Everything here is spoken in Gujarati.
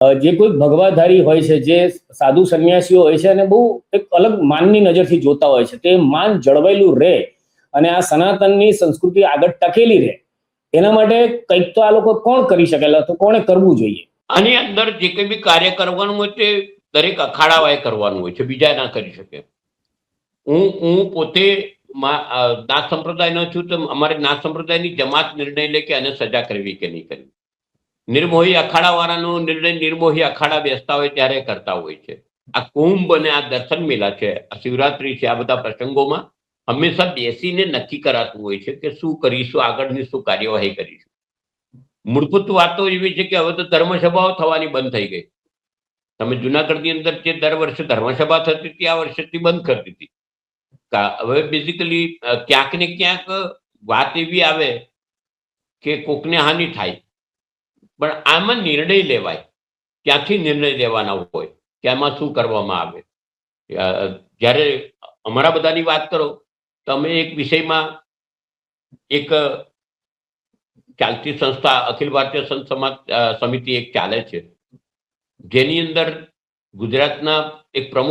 જે કોઈ ભગવાધારી હોય છે, જે સાધુ સંન્યાસીઓ હોય છે અને બહુ એક અલગ માનની નજરથી જોતા હોય છે, તે માન જળવાયેલું રહે અને આ સનાતનની સંસ્કૃતિ આગળ ટકેલી રહે, એના માટે કંઈક તો આ લોકો કોણ કરી શકેલા, તો કોણે કરવું જોઈએ? આની અંદર જે કંઈ બી કાર્ય કરવાનું હોય તે દરેક અખાડાવાએ કરવાનું હોય છે, બીજા ના કરી શકે. હું પોતે નાથ સંપ્રદાયનો છું, તો અમારે નાથ સંપ્રદાયની જમાત નિર્ણય લે કે આને સજા કરવી કે નહીં કરવી. નિર્મોહી અખાડાવાળાનો નિર્ણય નિર્મોહી અખાડા બેસતા હોય ત્યારે કરતા હોય છે. આ કુંભ અને આ દર્શન મેળા છે, આ શિવરાત્રી છે, આ બધા પ્રસંગોમાં હંમેશા બેસીને નક્કી કરાતું હોય છે કે શું કરીશું, આગળની શું કાર્યવાહી કરીશું. મૂળભૂત વાતો એવી છે કે હવે તો ધર્મસભાઓ થવાની બંધ થઈ ગઈ. તમે જુનાગઢની અંદર જે દર વર્ષે ધર્મસભા થતી હતી, આ વર્ષેથી બંધ કરી દીધી. હવે બેઝિકલી ક્યાંક ને ક્યાંક વાત એવી આવે કે કોકને હાનિ થાય, પણ આમાં નિર્ણય લેવાય, ક્યાંથી નિર્ણય લેવાના હોય કે આમાં શું કરવામાં આવે. જ્યારે અમારા બધાની વાત કરો તો અમે એક વિષયમાં એક ચાલતી સંસ્થા અખિલ ભારતીય સંત સમાજ સમિતિ એક ચાલે છે, જેની અંદર ગુજરાતના એક પ્રમુખ